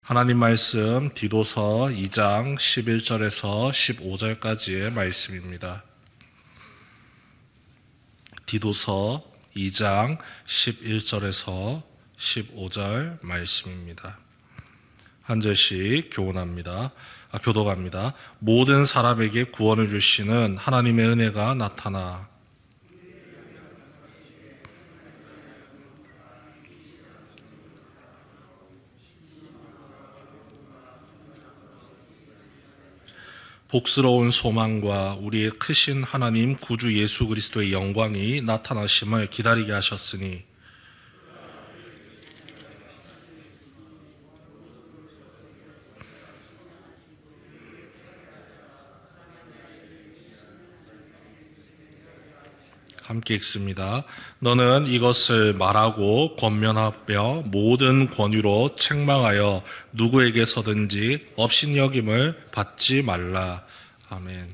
하나님 말씀 디도서 2장 11절에서 15절까지의 말씀입니다. 디도서 2장 11절에서 15절 말씀입니다. 한 절씩 교독합니다. 모든 사람에게 구원을 주시는 하나님의 은혜가 나타나 복스러운 소망과 우리의 크신 하나님 구주 예수 그리스도의 영광이 나타나심을 기다리게 하셨으니 함께 읽습니다. 너는 이것을 말하고 권면하며 모든 권위로 책망하여 누구에게서든지 업신여김을 받지 말라. 아멘.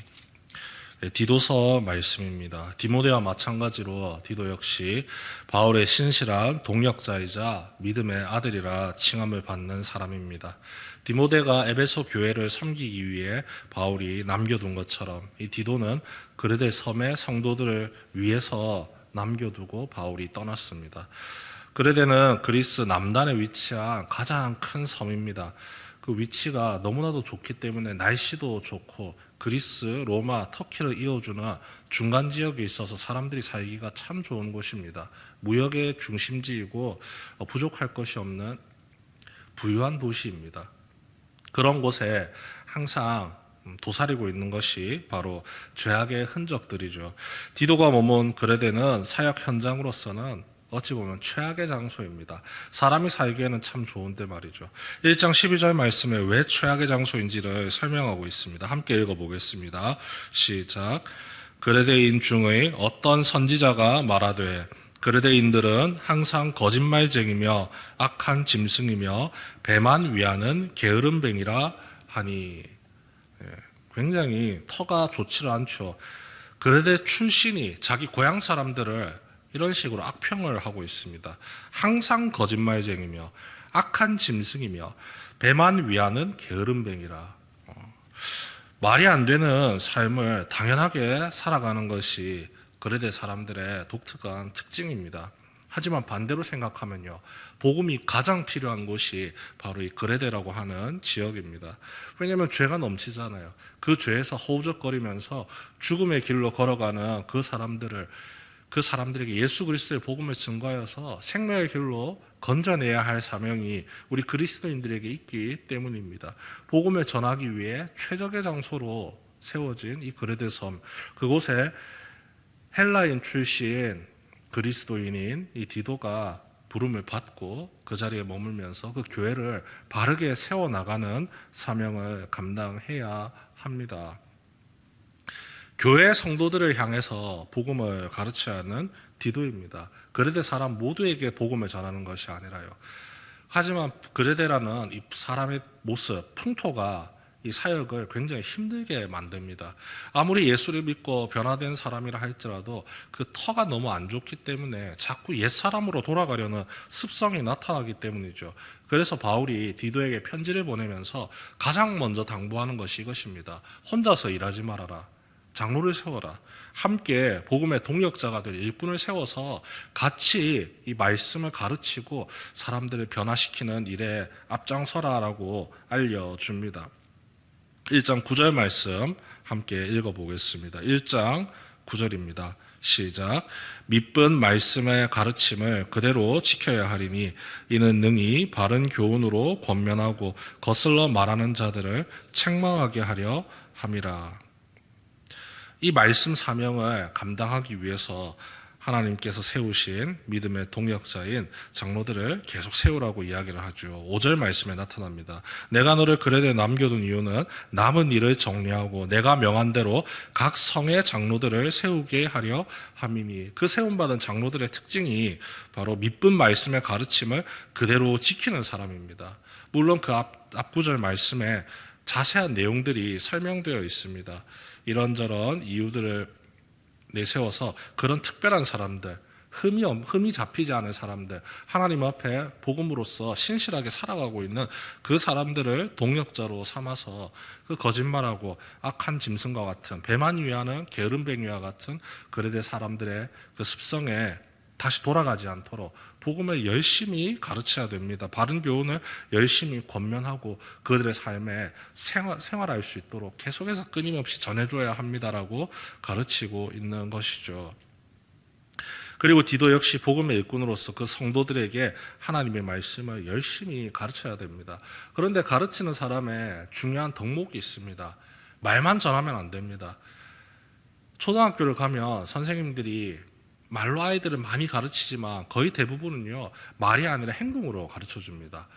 디도서 말씀입니다. 디모데와 마찬가지로 디도 역시 바울의 신실한 동역자이자 믿음의 아들이라 칭함을 받는 사람입니다. 디모데가 에베소 교회를 섬기기 위해 바울이 남겨둔 것처럼 이 디도는 그레데 섬의 성도들을 위해서 남겨두고 바울이 떠났습니다. 그레데는 그리스 남단에 위치한 가장 큰 섬입니다. 그 위치가 너무나도 좋기 때문에 날씨도 좋고 그리스, 로마, 터키를 이어주는 중간 지역에 있어서 사람들이 살기가 참 좋은 곳입니다. 무역의 중심지이고 부족할 것이 없는 부유한 도시입니다. 그런 곳에 항상 도사리고 있는 것이 바로 죄악의 흔적들이죠. 디도가 머문 그레데는 사역 현장으로서는 어찌 보면 최악의 장소입니다. 사람이 살기에는 참 좋은데 말이죠. 1장 12절 말씀에 왜 최악의 장소인지를 설명하고 있습니다. 함께 읽어보겠습니다. 시작. 그레데인 중의 어떤 선지자가 말하되 그레데인들은 항상 거짓말쟁이며 악한 짐승이며 배만 위하는 게으름뱅이라 하니. 굉장히 터가 좋지를 않죠. 그레데 출신이 자기 고향 사람들을 이런 식으로 악평을 하고 있습니다. 항상 거짓말쟁이며 악한 짐승이며 배만 위하는 게으름뱅이라. 말이 안 되는 삶을 당연하게 살아가는 것이 그레데 사람들의 독특한 특징입니다. 하지만 반대로 생각하면요, 복음이 가장 필요한 곳이 바로 이 그레데라고 하는 지역입니다. 왜냐하면 죄가 넘치잖아요. 그 죄에서 허우적거리면서 죽음의 길로 걸어가는 그 사람들에게 예수 그리스도의 복음을 증거하여서 생명의 길로 건져내야 할 사명이 우리 그리스도인들에게 있기 때문입니다. 복음을 전하기 위해 최적의 장소로 세워진 이 그레데 섬, 그곳에 헬라인 출신 그리스도인인 이 디도가 부름을 받고 그 자리에 머물면서 그 교회를 바르게 세워나가는 사명을 감당해야 합니다. 교회 성도들을 향해서 복음을 가르쳐야 하는 디도입니다. 그레데 사람 모두에게 복음을 전하는 것이 아니라요. 하지만 그레데라는 이 사람의 모습, 풍토가 이 사역을 굉장히 힘들게 만듭니다. 아무리 예수를 믿고 변화된 사람이라 할지라도 그 터가 너무 안 좋기 때문에 자꾸 옛사람으로 돌아가려는 습성이 나타나기 때문이죠. 그래서 바울이 디도에게 편지를 보내면서 가장 먼저 당부하는 것이 이것입니다. 혼자서 일하지 말아라. 장로를 세워라. 함께 복음의 동역자가 될 일꾼을 세워서 같이 이 말씀을 가르치고 사람들을 변화시키는 일에 앞장서라라고 알려줍니다. 1장 9절 말씀 함께 읽어보겠습니다. 1장 9절입니다. 시작. 믿은 말씀의 가르침을 그대로 지켜야 하리니 이는 능히 바른 교훈으로 권면하고 거슬러 말하는 자들을 책망하게 하려 함이라. 이 말씀 사명을 감당하기 위해서 하나님께서 세우신 믿음의 동역자인 장로들을 계속 세우라고 이야기를 하죠. 5절 말씀에 나타납니다. 내가 너를 그레데에 남겨둔 이유는 남은 일을 정리하고 내가 명한 대로 각 성의 장로들을 세우게 하려 함이니. 그 세움받은 장로들의 특징이 바로 믿은 말씀의 가르침을 그대로 지키는 사람입니다. 물론 그 앞구절 말씀에 자세한 내용들이 설명되어 있습니다. 이런저런 이유들을 내세워서 그런 특별한 사람들, 흠이 잡히지 않은 사람들, 하나님 앞에 복음으로서 신실하게 살아가고 있는 그 사람들을 동역자로 삼아서 그 거짓말하고 악한 짐승과 같은, 배만 위하는 게으름뱅이와 같은 그레데 사람들의 그 습성에 다시 돌아가지 않도록 복음을 열심히 가르쳐야 됩니다. 바른 교훈을 열심히 권면하고 그들의 삶에 생활할 수 있도록 계속해서 끊임없이 전해줘야 합니다라고 가르치고 있는 것이죠. 그리고 디도 역시 복음의 일꾼으로서 그 성도들에게 하나님의 말씀을 열심히 가르쳐야 됩니다. 그런데 가르치는 사람의 중요한 덕목이 있습니다. 말만 전하면 안 됩니다. 초등학교를 가면 선생님들이 말로 아이들을 많이 가르치지만 거의 대부분은요, 말이 아니라 행동으로 가르쳐 줍니다.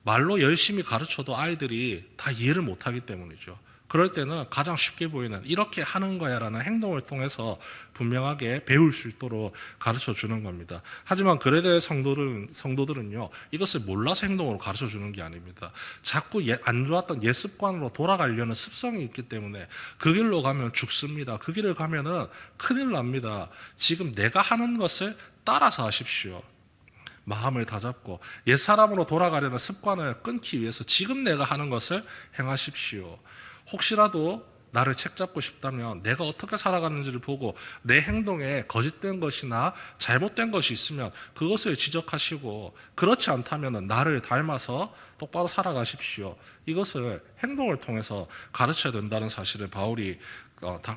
말로 열심히 가르쳐도 아이들이 다 이해를 못하기 때문이죠. 그럴 때는 가장 쉽게 보이는 이렇게 하는 거야 라는 행동을 통해서 분명하게 배울 수 있도록 가르쳐 주는 겁니다. 하지만 그레데 성도들은요, 이것을 몰라서 행동으로 가르쳐 주는 게 아닙니다. 자꾸 안 좋았던 옛 습관으로 돌아가려는 습성이 있기 때문에 그 길로 가면 죽습니다. 그 길을 가면은 큰일 납니다. 지금 내가 하는 것을 따라서 하십시오. 마음을 다잡고 옛사람으로 돌아가려는 습관을 끊기 위해서 지금 내가 하는 것을 행하십시오. 혹시라도 나를 책잡고 싶다면 내가 어떻게 살아가는지를 보고 내 행동에 거짓된 것이나 잘못된 것이 있으면 그것을 지적하시고, 그렇지 않다면 나를 닮아서 똑바로 살아가십시오. 이것을 행동을 통해서 가르쳐야 된다는 사실을 바울이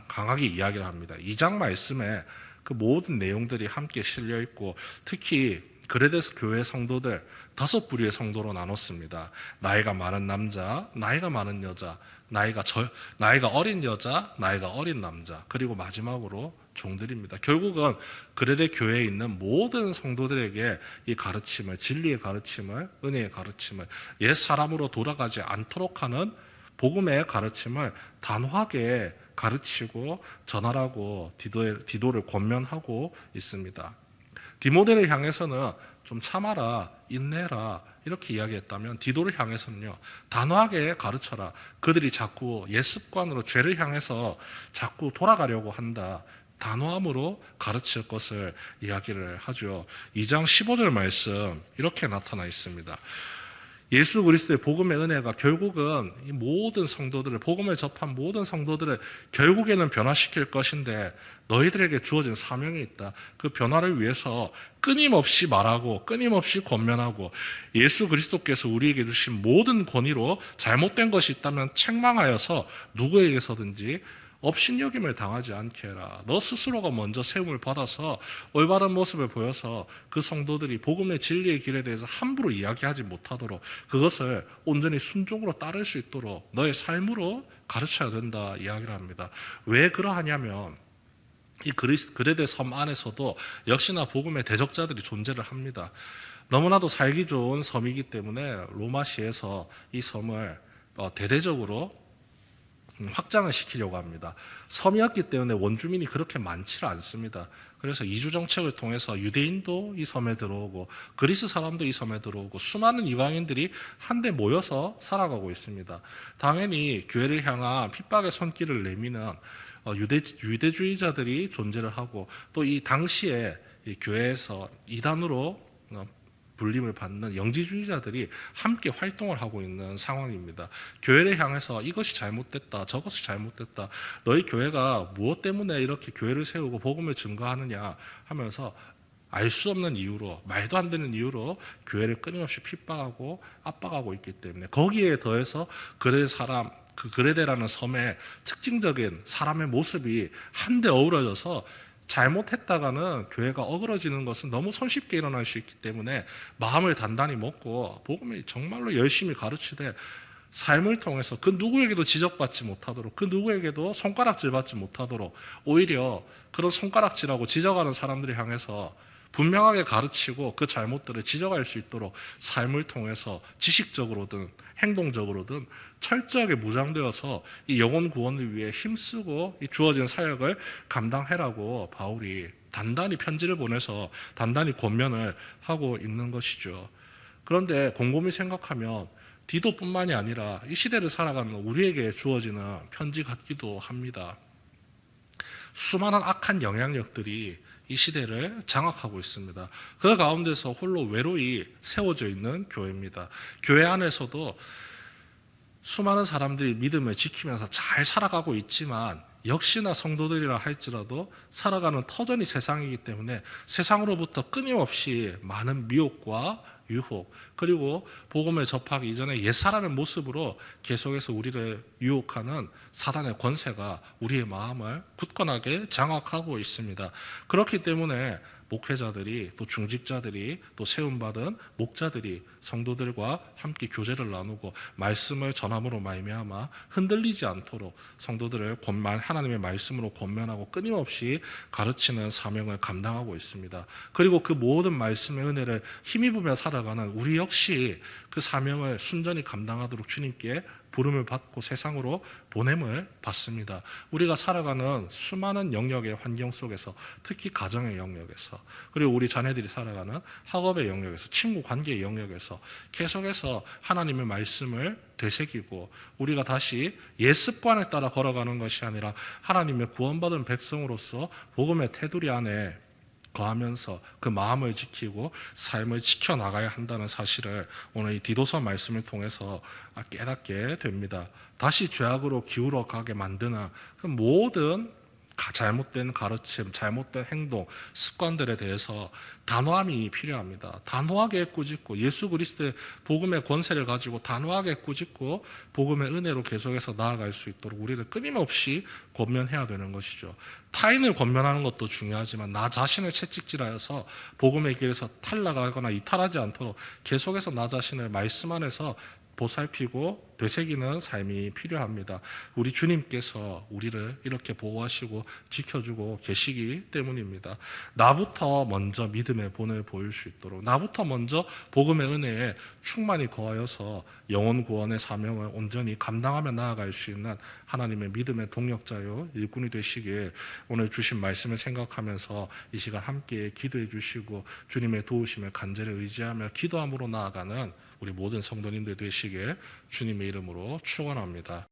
강하게 이야기를 합니다. 2장 말씀에 그 모든 내용들이 함께 실려 있고, 특히 그레데스 교회 성도들 5부류의 성도로 나눴습니다. 나이가 많은 남자, 나이가 많은 여자, 나이가 어린 여자, 나이가 어린 남자, 그리고 마지막으로 종들입니다. 결국은 그레데 교회에 있는 모든 성도들에게 이 가르침을, 진리의 가르침을, 은혜의 가르침을, 옛 사람으로 돌아가지 않도록 하는 복음의 가르침을 단호하게 가르치고 전하라고 디도를 권면하고 있습니다. 디모데를 향해서는 좀 참아라, 인내라 이렇게 이야기했다면, 디도를 향해서는요, 단호하게 가르쳐라. 그들이 자꾸 옛 습관으로 죄를 향해서 자꾸 돌아가려고 한다. 단호함으로 가르칠 것을 이야기를 하죠. 2장 15절 말씀 이렇게 나타나 있습니다. 예수 그리스도의 복음의 은혜가 결국은 이 모든 성도들을, 복음을 접한 모든 성도들을 결국에는 변화시킬 것인데, 너희들에게 주어진 사명이 있다. 그 변화를 위해서 끊임없이 말하고 끊임없이 권면하고, 예수 그리스도께서 우리에게 주신 모든 권위로 잘못된 것이 있다면 책망하여서 누구에게서든지 업신여김을 당하지 않게 해라. 너 스스로가 먼저 세움을 받아서 올바른 모습을 보여서 그 성도들이 복음의 진리의 길에 대해서 함부로 이야기하지 못하도록, 그것을 온전히 순종으로 따를 수 있도록 너의 삶으로 가르쳐야 된다 이야기를 합니다. 왜 그러하냐면, 이 그레데 섬 안에서도 역시나 복음의 대적자들이 존재를 합니다. 너무나도 살기 좋은 섬이기 때문에 로마시에서 이 섬을 대대적으로 확장을 시키려고 합니다. 섬이었기 때문에 원주민이 그렇게 많지 않습니다. 그래서 이주 정책을 통해서 유대인도 이 섬에 들어오고 그리스 사람도 이 섬에 들어오고 수많은 이방인들이 한데 모여서 살아가고 있습니다. 당연히 교회를 향한 핍박의 손길을 내미는 유대주의자들이 존재를 하고, 또 이 당시에 이 교회에서 이단으로 불림을 받는 영지주의자들이 함께 활동을 하고 있는 상황입니다. 교회를 향해서 이것이 잘못됐다, 저것이 잘못됐다, 너희 교회가 무엇 때문에 이렇게 교회를 세우고 복음을 증거하느냐 하면서 알 수 없는 이유로, 말도 안 되는 이유로 교회를 끊임없이 핍박하고 압박하고 있기 때문에, 거기에 더해서 그레데라는 섬의 특징적인 사람의 모습이 한데 어우러져서 잘못했다가는 교회가 어그러지는 것은 너무 손쉽게 일어날 수 있기 때문에 마음을 단단히 먹고 복음을 정말로 열심히 가르치되, 삶을 통해서 그 누구에게도 지적받지 못하도록, 그 누구에게도 손가락질 받지 못하도록, 오히려 그런 손가락질하고 지적하는 사람들을 향해서 분명하게 가르치고 그 잘못들을 지적할 수 있도록 삶을 통해서 지식적으로든 행동적으로든 철저하게 무장되어서 이 영혼 구원을 위해 힘쓰고 이 주어진 사역을 감당해라고 바울이 단단히 편지를 보내서 단단히 권면을 하고 있는 것이죠. 그런데 곰곰이 생각하면 디도뿐만이 아니라 이 시대를 살아가는 우리에게 주어지는 편지 같기도 합니다. 수많은 악한 영향력들이 이 시대를 장악하고 있습니다. 그 가운데서 홀로 외로이 세워져 있는 교회입니다. 교회 안에서도 수많은 사람들이 믿음을 지키면서 잘 살아가고 있지만 역시나 성도들이라 할지라도 살아가는 터전이 세상이기 때문에 세상으로부터 끊임없이 많은 미혹과 유혹, 그리고 복음을 접하기 이전에 옛사람의 모습으로 계속해서 우리를 유혹하는 사단의 권세가 우리의 마음을 굳건하게 장악하고 있습니다. 그렇기 때문에 목회자들이, 또 중직자들이, 또 세움받은 목자들이 성도들과 함께 교제를 나누고 말씀을 전함으로 말미암아 흔들리지 않도록 성도들을 하나님의 말씀으로 권면하고 끊임없이 가르치는 사명을 감당하고 있습니다. 그리고 그 모든 말씀의 은혜를 힘입으며 살아가는 우리 역시 그 사명을 순전히 감당하도록 주님께 부름을 받고 세상으로 보냄을 받습니다. 우리가 살아가는 수많은 영역의 환경 속에서, 특히 가정의 영역에서, 그리고 우리 자녀들이 살아가는 학업의 영역에서, 친구 관계의 영역에서 계속해서 하나님의 말씀을 되새기고 우리가 다시 옛 습관에 따라 걸어가는 것이 아니라 하나님의 구원받은 백성으로서 복음의 테두리 안에 거하면서 그 마음을 지키고 삶을 지켜나가야 한다는 사실을 오늘 이 디도서 말씀을 통해서 깨닫게 됩니다. 다시 죄악으로 기울어 가게 만드는 그 모든 잘못된 가르침, 잘못된 행동, 습관들에 대해서 단호함이 필요합니다. 단호하게 꾸짖고 예수 그리스도의 복음의 권세를 가지고 단호하게 꾸짖고 복음의 은혜로 계속해서 나아갈 수 있도록 우리를 끊임없이 권면해야 되는 것이죠. 타인을 권면하는 것도 중요하지만 나 자신을 채찍질하여서 복음의 길에서 탈락하거나 이탈하지 않도록 계속해서 나 자신을 말씀 안에서 보살피고 되새기는 삶이 필요합니다. 우리 주님께서 우리를 이렇게 보호하시고 지켜주고 계시기 때문입니다. 나부터 먼저 믿음의 본을 보일 수 있도록, 나부터 먼저 복음의 은혜에 충만히 거하여서 영혼 구원의 사명을 온전히 감당하며 나아갈 수 있는 하나님의 믿음의 동력자요 일꾼이 되시길 오늘 주신 말씀을 생각하면서 이 시간 함께 기도해 주시고 주님의 도우심을 간절히 의지하며 기도함으로 나아가는 우리 모든 성도님들 되시길 주님의 이름으로 축원합니다.